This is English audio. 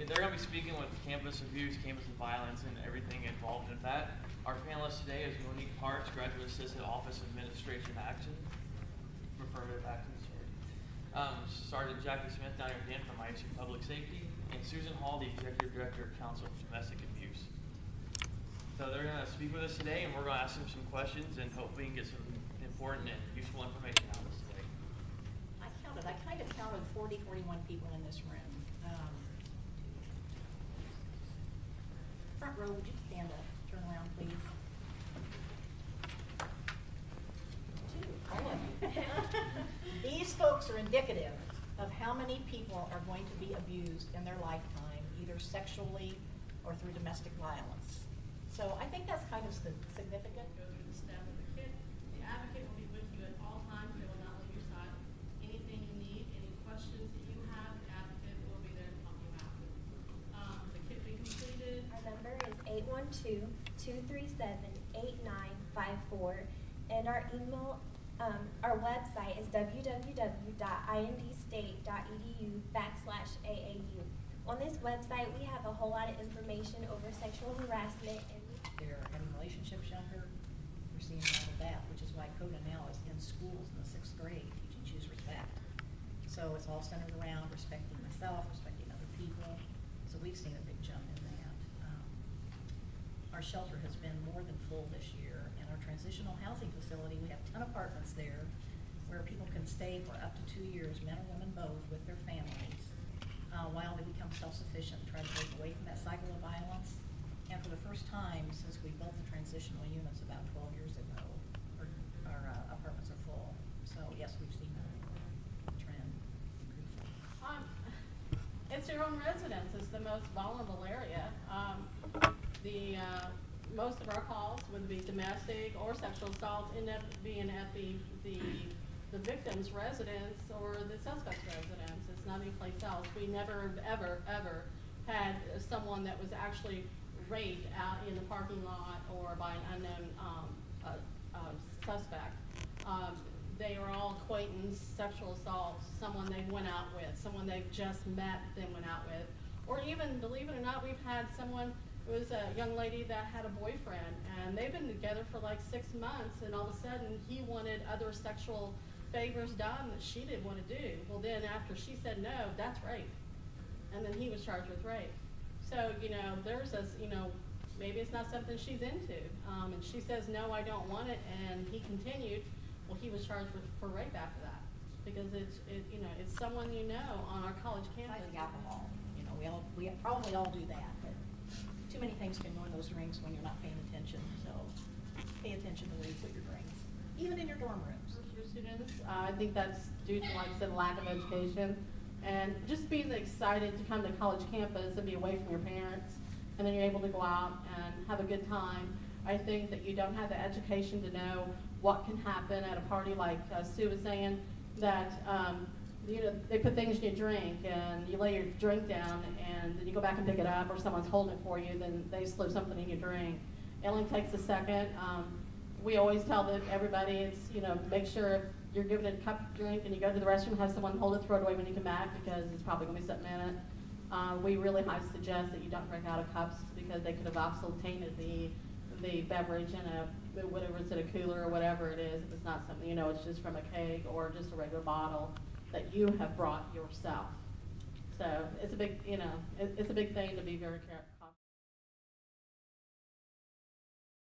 they're going to be speaking with campus abuse, campus violence, and everything involved in that. Our panelist today is Monique, Graduate Assistant Office Administration Action, Affirmative Action, Sergeant Jacque Smith down here again from ISU Public Safety, and Susan Hall, the Executive Director of Council for Domestic Abuse. So they're going to speak with us today, and we're going to ask them some questions, and hope we can get some important and useful information out of this today. I kind of counted 41 people in this room. Front row, would you stand up? Turn around, please. All of you. These folks are indicative of how many people are going to be abused in their lifetime, either sexually or through domestic violence. So I think that's kind of significant. Go through the step of the kit. The advocate will be with you at all times. They will not leave your side. Anything you need, any questions that you have, the advocate will be there to help you out. The kit be completed. Our number is 812-237-8954, and our email, our website is www.indstate.edu/AAU. On this website, we have a whole lot of information over sexual harassment. And they're having relationships younger. We're seeing all of that, which is why CODA now is in schools in the 6th grade, teaching choose respect. So it's all centered around respecting myself, respecting other people. So we've seen a big jump in that. Our shelter has been more than full this year, and our transitional housing facility, we have 10 apartments there where people can stay for up to 2 years, men or women both, with their families, while they become self-sufficient and try to break away from that cycle of violence. And for the first time since we built the transitional units about 12 years ago, our apartments are full. So yes, we've seen a trend increasing. It's your own residence. It's the most vulnerable area. Most of our calls, whether it be domestic or sexual assaults, end up being at the victim's residence or the suspect's residence. It's not any place else. We never, ever, ever had someone that was actually raped out in the parking lot or by an unknown suspect. They were all acquaintance sexual assaults, someone they went out with, someone they just met, then went out with. Or even, believe it or not, we've had someone, it was a young lady that had a boyfriend, and they've been together for like 6 months, and all of a sudden he wanted other sexual favors done that she didn't want to do. Well, then after she said no, that's rape. And then he was charged with rape. So, there's this, maybe it's not something she's into. And she says, no, I don't want it, and he continued. Well, he was charged for rape after that. Because it's someone on our college campus. Besides the alcohol, we probably all do that, but too many things can go in those drinks when you're not paying attention. So pay attention to where you put your drinks, even in your dorm rooms. For students, I think that's due to, like I said, lack of education, and just being excited to come to college campus and be away from your parents, and then you're able to go out and have a good time. I think that you don't have the education to know what can happen at a party, like Sue was saying, that they put things in your drink, and you lay your drink down, and then you go back and pick it up, or someone's holding it for you, then they slip something in your drink. It only takes a second. We always tell everybody, it's, make sure if you're given a cup of drink and you go to the restroom, have someone hold it, throw it away when you come back, because it's probably going to be something in it. We really highly suggest that you don't drink out of cups, because they could have also tainted the beverage in whatever it's in a cooler or whatever it is. If it's not something, it's just from a keg or just a regular bottle that you have brought yourself. So it's a big, it's a big thing to be very careful.